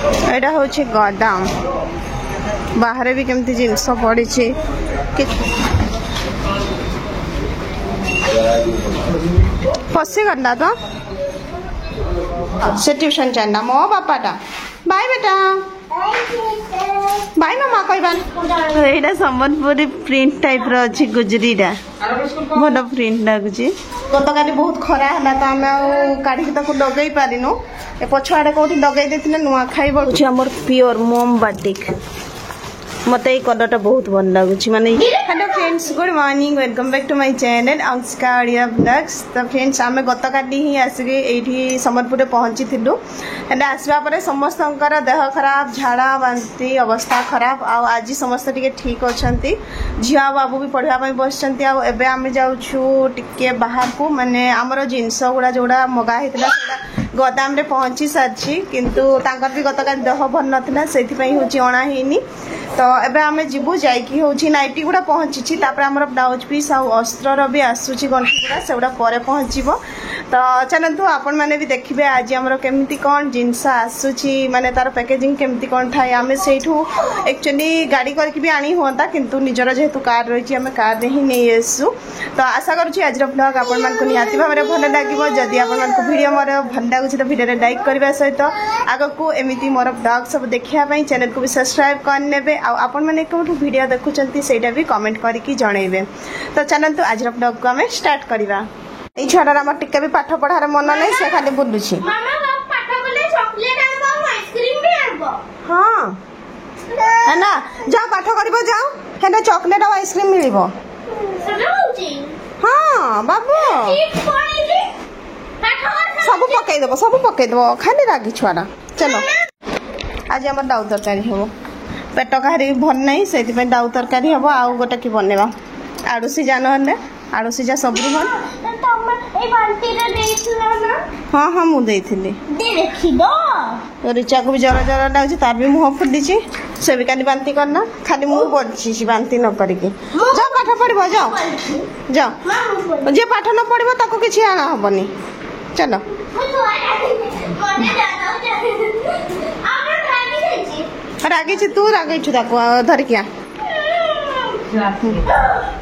एटा हूँ गोदाम बाहर भी केमती जिनस पड़ी फसी गला तो से ट्यूशन चलना मो बापाटा बाय बेटा बाय मामा कहबा एटा संबलपुरी प्रिंट टाइप रो अछि गुजरीटा बड़ प्रिंट लगुची गतकाली बहुत खरा है तो आम काढ़ी ताको लगे पारिनु ए पछुआड़े कौटी लगे देथिले नुआ खाई बड़ुची हमर प्योर मोम बाटिक मते कलरटा बहुत भल लगुच माने hello friends good morning welcome back to my channel Anshika Odia blogs. तो फ्रेंड्स आमे गतकाली ही आसिके एठी संबलपुर पहुंची थिलु एंड आसबा परे समस्तंकर देह खराब झाड़ा बांती अवस्था खराब आ आज समस्त टिके ठीक अछंती झिया बाबू भी पढ़ा पई बसचंती आ एबे आमे जाउछु टिके बाहर को माने हमरो जिंस गुडा जोडा मगा हेतला गोदाम रे पहुंची सारछि किंतु तांकर भी गतकाली देह भल नथिला सेथि पई होची अणा हेनी तो एबे आमे जिबु जाई कि होची नाइटी गुडा पहुंची तापर हमर ब्लाउज पीस आ अस्त्र भी आसुची गंठी गुडा सेउडा परे पहुंचीबो। तो चलंतु आपण माने भी देखिबे आज हमर केमिति कोन जिंस आसुची माने तार पैकेजिंग केमिति कोन थाय आमे सेठू एक्चुअली गाड़ी करके भी आनी होता किंतु निजर जेहेतु कार रही आमे कार रे ही नै आसु। तो आशा करूची आज ब्लॉग आपण मान को निहाती भाबरे भल लागिवो जदी आपण मान को वीडियो मोर भल लागुची तो वीडियो रे लाइक करबा सहित आगो को एमिति मोर ब्लॉग सब देखिया पई चैनल को भी सब्सक्राइब कर नेबे आ आपण माने कोठू वीडियो देखुचंती सेटा भी कमेंट करके जणैबे। तो चलंतु आज ब्लॉग को हमें स्टार्ट करबा। ए छाडा हमर टिक्का भी पाठ पढार मन नै से खाली बुलुची मामा बाप पाठ बोले चॉकलेट आनबो आइसक्रीम भी आनबो हां है ना जा पाठ करबो जाओ हेना चॉकलेट और आइसक्रीम मिलिबो सदाउची हां बाबू सब पकई देबो खाली रागी छुआडा चलो आज हमर दाउ तरकारी हेबो पेट काहारी भल नहीं से दाउ तरकारी हम आउ गोटे कि बनेबा आड़ू सिजा नहले आड़ू सिजा सबरु भल हाँ हाँ मुझे रिचा को भी जरा जरा लगे तार भी मुह फुली से भी काली बांती करना खाली मुँह बोलची बांती न करके जाओ पाठ पढ़ जाओ जाओ जे पाठ न पढ़ ताको किसी आना हेनी चलो रागी तू रागी धरिकिया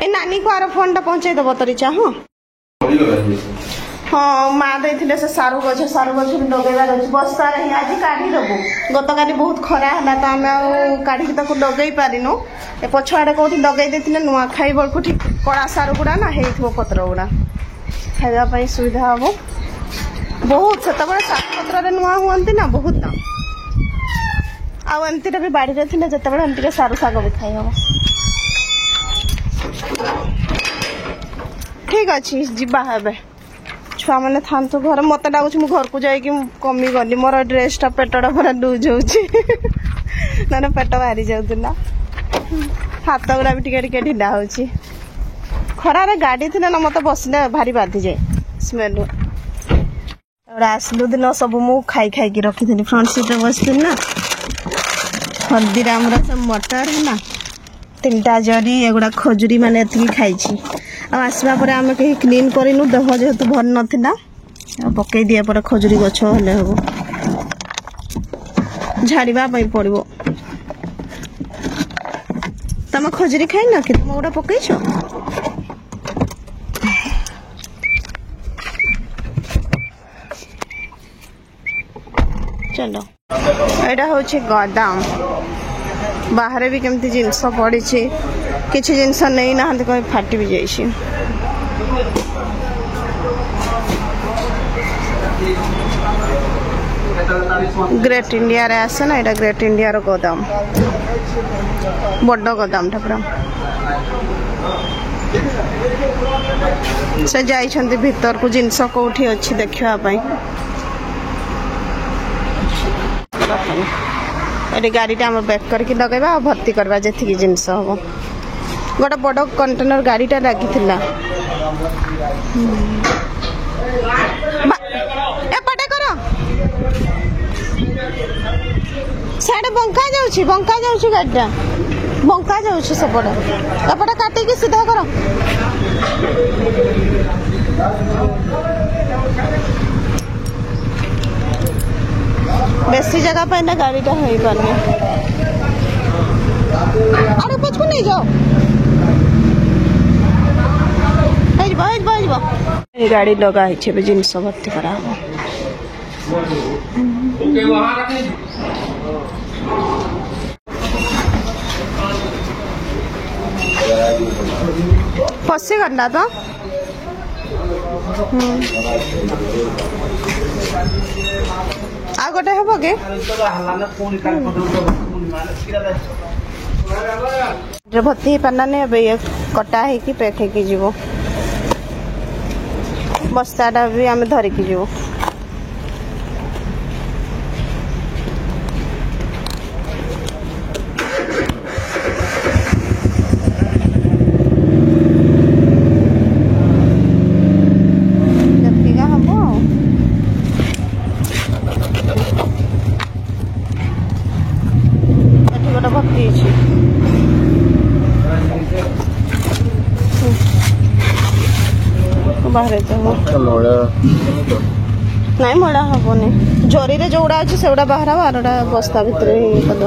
ए नानी को आर फोन टा पहुंचाई दब तो रिचा हाँ हाँ माँ दे से सारू गछ भी लगेबार अच्छे बस्ता रही आज काढ़ी देबू गतकाली बहुत खरा है तो आम काढ़ी ताको लगे पारिनु ए पछुआड़े कौटी लगे देथिले नुआ खाई बळकु ठीक कड़ा सारू गुडा ना हेइथो पत्र गुडा खाइबा पई सुविधा हबो बहुत सेतबे साग पत्र रे नुआ हुअंती ना बहुत दाम आ एमती भी बाड़ी रे थिले जतबे एमती सारू साग भी खाई हबो ठीक अच्छे जीवा हे छुआ मैंने था घर मत लगुच मु घर को जाकि कमी गली मोर ड्रेसटा पेटटा पूरा लूज हो ना पेट बाहरी जाऊला हाथ गुरा भी टिके ढिला हो खरारे गाड़ी थी ना मत बसले भारी बाधि जाए स्मेल आसलु दिन सब मु खाई खाई रखी थी फ्रंट सीट बसती ना हल्दीराम सब मटर है ना 3टा जरी एगुड़ा खजुरी मैंने एति खाई आसवा पर आम कहीं क्लीन करनु देह जेहेतु भल नाला पकई दिया पर खजुरी गछ हेले हम झाड़वा पड़ो तुम खजुरी खाई न कि तुम गोटा पकईच चलो एटा हूँ गोदाम बाहर भी केमती जिनस पड़ी किसी जिनस नहीं ना कहीं फाटी भी जाइए ग्रेट इंडिया रे आसे ना এটা ग्रेट इंडिया रो गोदाम बड़ गोदाम टा पूरा से जाइछंती भीतर को जिनस कोठी अछि देखिया पई ये गाड़ी हम बैक करके लगेबा और भर्ती करवा जेथि जिनस हम गोटे बड़ कंटेनर गाड़ीटा लगी एपटे कर साढ़े बंका जाऊँ गाड़ीटा बंका जाऊँ सेपटे एपटे काटिकी सीधा कर बेसी जगह पे ना गाड़ीटा हो पारनी अरे पछको नहीं जाओ गाड़ी लगा है जिनस भर्ती करा पशे करना तो आ गोटे हे के भर्ती हो पारना ये कटा है पैक है जीव बस्ताटा भी आम धरिकी जीव गोटे भर्ती बाहर नाई मड़ा हेनी जरी जो गुड़ा अच्छे से बाहर बारटा बस्ता भितर कर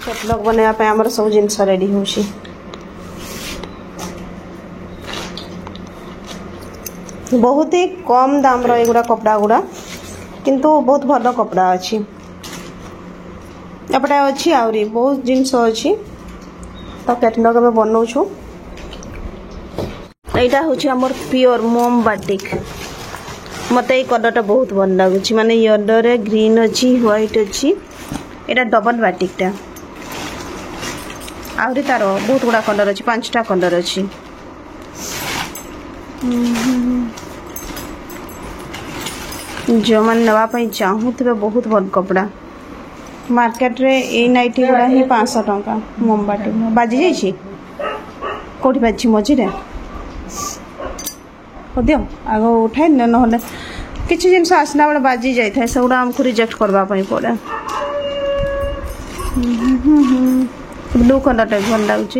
कैटलॉग बनाया आमर सब जिनस रेडी हो बहुत ही कम दाम एगुड़ा कपड़ा गुड़ा किंतु बहुत भल कपड़ा अच्छी एपटे अच्छी आहरी बहुत जिनस अच्छी तो कैटलॉग में बनाऊँ यहाँ हूँ आमर प्योर मोम बाटिक मत ये कलर बहुत भल लगुच माने येलो रे ग्रीन अच्छी व्हाइट अच्छी यहाँ डबल बाटिकटा आहरी तार बहुत गुड़ा कलर अच्छी 5टा कलर अच्छी जो मैंने नापी चाहूे बहुत भल कपड़ा मार्केट रे ए नाइटी गुड़ा ही 500 टंका मोमबाटी बाजी जाइए कौटी बाजी मझे दियो आग उठाई ना किसी जिन आसला बेले बाजी जाए से गुड़ा आमको रिजेक्ट करवाई पड़े ब्लू कलर टाइप भल लगुच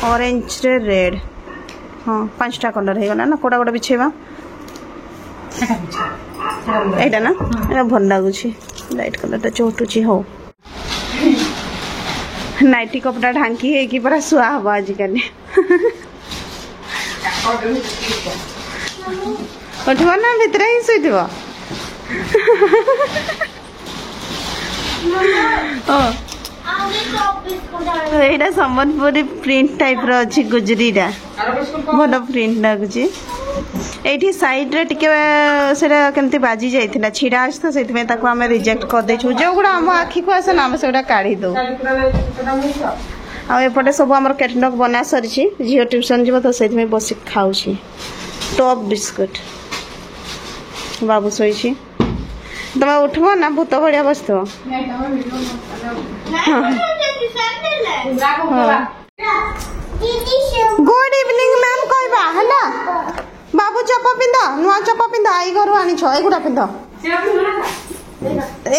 ऑरेंज रे रेड हाँ 5टा कलर हो गला ना कोड़ा गोटे बिछेवा एटा ना एटा भल लगुच लाइट कलर चौटुची हो नाइटी कपड़ा ढांकी है कि पूरा शुआ हम आजिकल उठब ना भितर ही शुभ यहाँ संबलपुरी प्रिंट टाइप रही गुजरीटा भल प्रिंट लगुच ये साइड रे टिके केमती बाजी जाइथिला छिड़ा आछ तो सेति ताको आमे रिजेक्ट कर देछु जो गुडा हम आखी को आसे ना हम सेटा काढी दो आ एपटे सब हमर कैटलॉग बना सरिछि जियो ट्यूशन जीव तो सेति में बसी खाउछि टॉप बिस्कुट बाबू सोइछि तमे उठबो ना भूत बढ़िया बसतो गुड इवनिंग मैम कहबा हला बाबू चप पिंध नुआ चप पिंध आई घर आनी छ एगुडा पिंध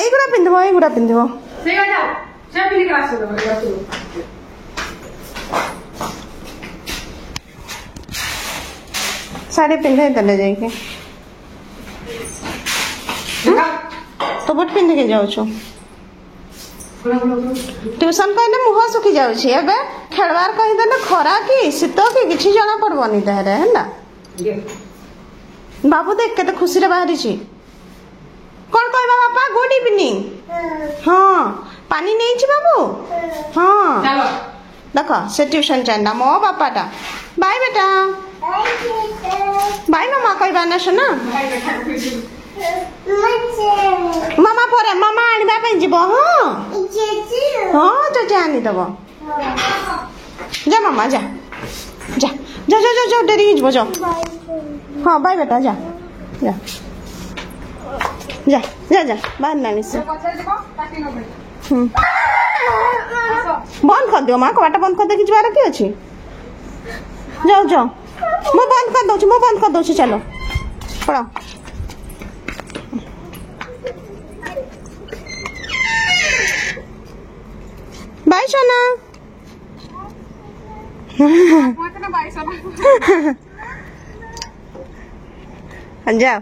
एगुडा पिंधबो एगुडा पिंधबो साड़ी पिंधे तले जाइके तो बुट पिंध के जाऊ छु ट्यूशन कहले मुह सुखी जाऊ छी एबे खेलवार कहि देले खरा की शीत की किछि जाना पड़बनी तहरे हैला बाबू देख के खुशी रे बाहरी छी कौन कहबा पापा गुड इवनिंग हाँ पानी नहीं छी बाबू हाँ चलो देखो से ट्यूशन चंदा मो पापाटा बाय बेटा बाय मामा कहबा ना सुना मामा पर मामा आनिबा पे जीव हाँ हाँ तो जानी दब जा मामा जा जा जा जा जा डेरी जीव जाओ हाँ बाय बेटा जा जा जा जा जा बाहर ना मिस बंद कर दियो माँ कबाटा बंद कर दे कि जाबार कि अछि जाओ जाओ ମୁଁ ବନ୍ଦ କରିଦଉଛି ଚାଲ ପଳାଅ। बाय सोना जाओ।